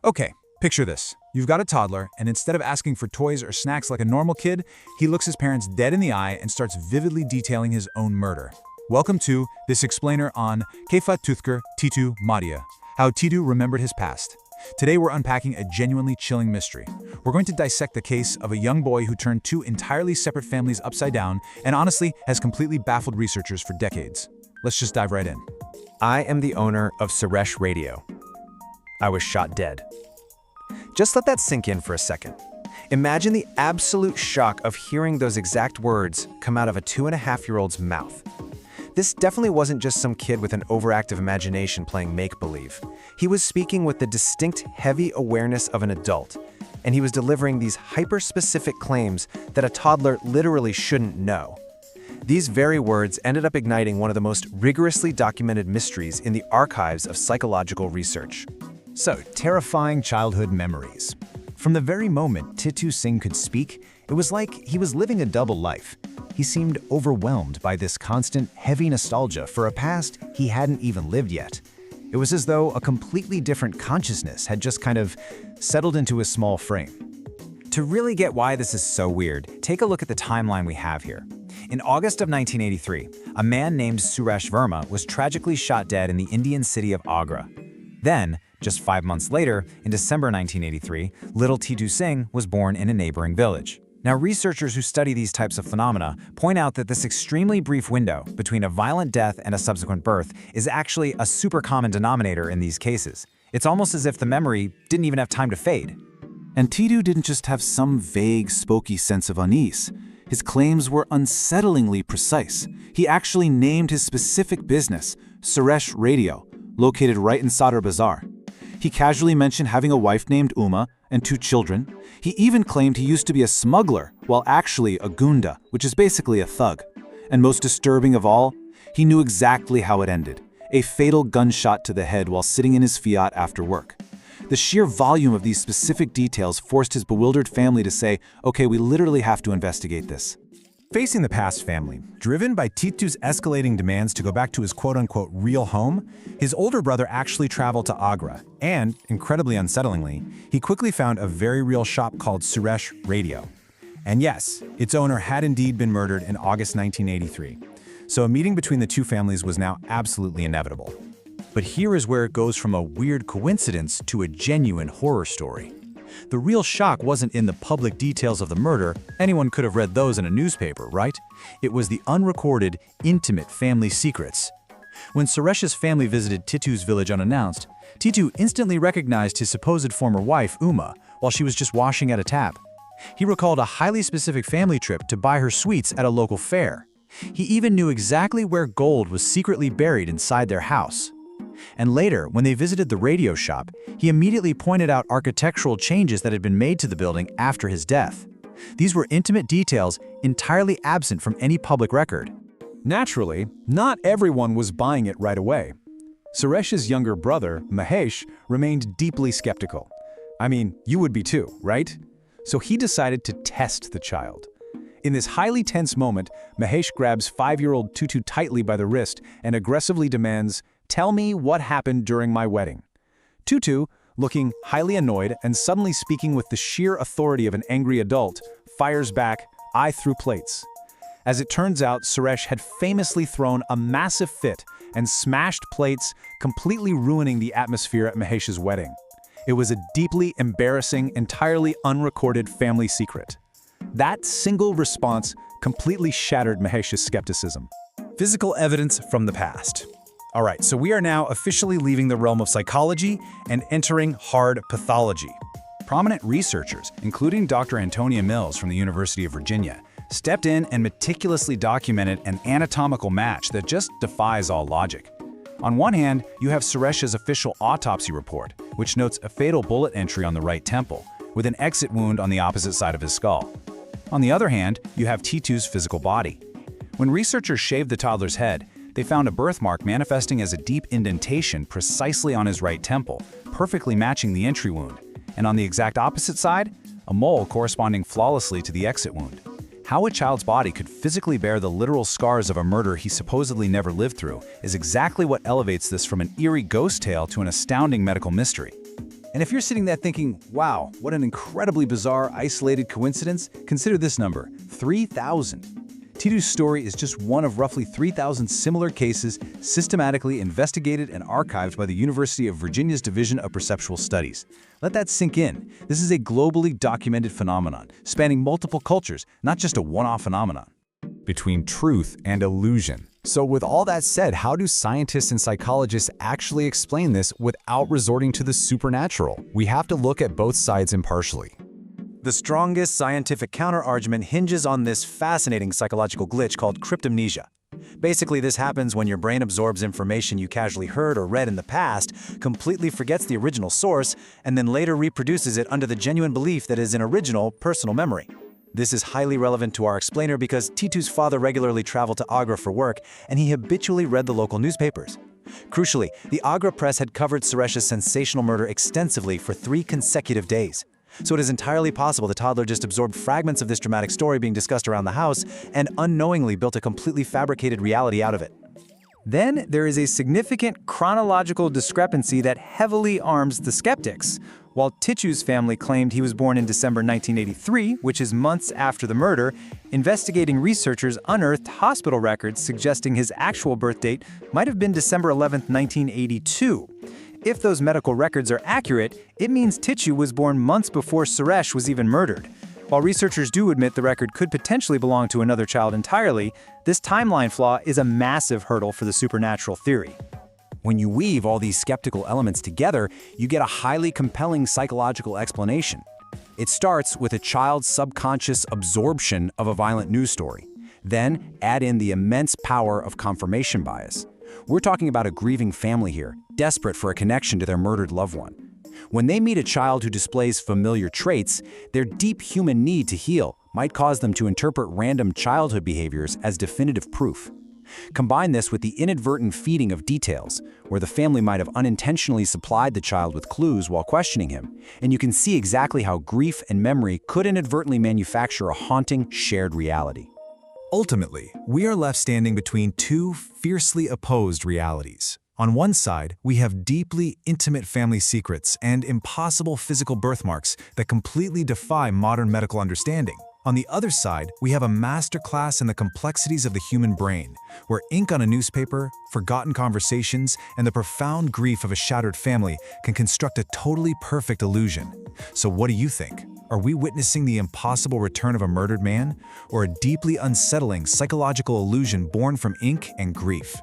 Okay, picture this. You've got a toddler, and instead of asking for toys or snacks like a normal kid, he looks his parents dead in the eye and starts vividly detailing his own murder. Welcome to this explainer on Kefa Tüthker Titu Maria, how Titu remembered his past. Today we're unpacking a genuinely chilling mystery. We're going to dissect the case of a young boy who turned two entirely separate families upside down and honestly has completely baffled researchers for decades. Let's just dive right in. I am the owner of Suresh Radio. I was shot dead. Just let that sink in for a second. Imagine the absolute shock of hearing those exact words come out of a 2.5-year-old's mouth. This definitely wasn't just some kid with an overactive imagination playing make-believe. He was speaking with the distinct, heavy awareness of an adult, and he was delivering these hyper-specific claims that a toddler literally shouldn't know. These very words ended up igniting one of the most rigorously documented mysteries in the archives of psychological research. So, terrifying childhood memories. From the very moment Titu Singh could speak, it was like he was living a double life. He seemed overwhelmed by this constant, heavy nostalgia for a past he hadn't even lived yet. It was as though a completely different consciousness had just kind of settled into his small frame. To really get why this is so weird, take a look at the timeline we have here. In August of 1983, a man named Suresh Verma was tragically shot dead in the Indian city of Agra. Then, just 5 months later, in December 1983, little Titu Singh was born in a neighboring village. Now, researchers who study these types of phenomena point out that this extremely brief window between a violent death and a subsequent birth is actually a super common denominator in these cases. It's almost as if the memory didn't even have time to fade. And Titu didn't just have some vague, spooky sense of unease. His claims were unsettlingly precise. He actually named his specific business, Suresh Radio, located right in Sadr Bazaar. He casually mentioned having a wife named Uma and 2 children. He even claimed he used to be a smuggler, while actually a gunda, which is basically a thug. And most disturbing of all, he knew exactly how it ended, a fatal gunshot to the head while sitting in his Fiat after work. The sheer volume of these specific details forced his bewildered family to say, okay, we literally have to investigate this. Facing the past family, driven by Titu's escalating demands to go back to his quote-unquote real home, his older brother actually traveled to Agra, and, incredibly unsettlingly, he quickly found a very real shop called Suresh Radio. And yes, its owner had indeed been murdered in August 1983, so a meeting between the two families was now absolutely inevitable. But here is where it goes from a weird coincidence to a genuine horror story. The real shock wasn't in the public details of the murder. Anyone could have read those in a newspaper, right? It was the unrecorded, intimate family secrets. When Suresh's family visited Titu's village unannounced, Titu instantly recognized his supposed former wife, Uma, while she was just washing at a tap. He recalled a highly specific family trip to buy her sweets at a local fair. He even knew exactly where gold was secretly buried inside their house. And later, when they visited the radio shop, he immediately pointed out architectural changes that had been made to the building after his death. These were intimate details entirely absent from any public record. Naturally, not everyone was buying it right away. Suresh's younger brother, Mahesh, remained deeply skeptical. I mean, you would be too, right? So he decided to test the child. In this highly tense moment, Mahesh grabs 5-year-old Titu tightly by the wrist and aggressively demands, "Tell me what happened during my wedding." Titu, looking highly annoyed and suddenly speaking with the sheer authority of an angry adult, fires back, "I threw plates." As it turns out, Suresh had famously thrown a massive fit and smashed plates, completely ruining the atmosphere at Mahesh's wedding. It was a deeply embarrassing, entirely unrecorded family secret. That single response completely shattered Mahesh's skepticism. Physical evidence from the past. All right, so we are now officially leaving the realm of psychology and entering hard pathology. Prominent researchers, including Dr. Antonia Mills from the University of Virginia, stepped in and meticulously documented an anatomical match that just defies all logic. On one hand, you have Suresh's official autopsy report, which notes a fatal bullet entry on the right temple, with an exit wound on the opposite side of his skull. On the other hand, you have Titu's physical body. When researchers shaved the toddler's head, they found a birthmark manifesting as a deep indentation precisely on his right temple, perfectly matching the entry wound. And on the exact opposite side, a mole corresponding flawlessly to the exit wound. How a child's body could physically bear the literal scars of a murder he supposedly never lived through is exactly what elevates this from an eerie ghost tale to an astounding medical mystery. And if you're sitting there thinking, wow, what an incredibly bizarre, isolated coincidence, consider this number, 3,000. Titu's story is just one of roughly 3,000 similar cases systematically investigated and archived by the University of Virginia's Division of Perceptual Studies. Let that sink in. This is a globally documented phenomenon, spanning multiple cultures, not just a one-off phenomenon. Between truth and illusion. So with all that said, how do scientists and psychologists actually explain this without resorting to the supernatural? We have to look at both sides impartially. The strongest scientific counterargument hinges on this fascinating psychological glitch called cryptomnesia. Basically, this happens when your brain absorbs information you casually heard or read in the past, completely forgets the original source, and then later reproduces it under the genuine belief that it is an original, personal memory. This is highly relevant to our explainer because Titu's father regularly traveled to Agra for work, and he habitually read the local newspapers. Crucially, the Agra press had covered Suresh's sensational murder extensively for 3 consecutive days. So it is entirely possible the toddler just absorbed fragments of this dramatic story being discussed around the house and unknowingly built a completely fabricated reality out of it. Then there is a significant chronological discrepancy that heavily arms the skeptics. While Titu's family claimed he was born in December 1983, which is months after the murder, investigating researchers unearthed hospital records suggesting his actual birth date might have been December 11, 1982. If those medical records are accurate, it means Titu was born months before Suresh was even murdered. While researchers do admit the record could potentially belong to another child entirely, this timeline flaw is a massive hurdle for the supernatural theory. When you weave all these skeptical elements together, you get a highly compelling psychological explanation. It starts with a child's subconscious absorption of a violent news story. Then add in the immense power of confirmation bias. We're talking about a grieving family here, desperate for a connection to their murdered loved one. When they meet a child who displays familiar traits, their deep human need to heal might cause them to interpret random childhood behaviors as definitive proof. Combine this with the inadvertent feeding of details, where the family might have unintentionally supplied the child with clues while questioning him, and you can see exactly how grief and memory could inadvertently manufacture a haunting, shared reality. Ultimately, we are left standing between 2 fiercely opposed realities. On one side, we have deeply intimate family secrets and impossible physical birthmarks that completely defy modern medical understanding. On the other side, we have a masterclass in the complexities of the human brain, where ink on a newspaper, forgotten conversations, and the profound grief of a shattered family can construct a totally perfect illusion. So what do you think? Are we witnessing the impossible return of a murdered man, or a deeply unsettling psychological illusion born from ink and grief?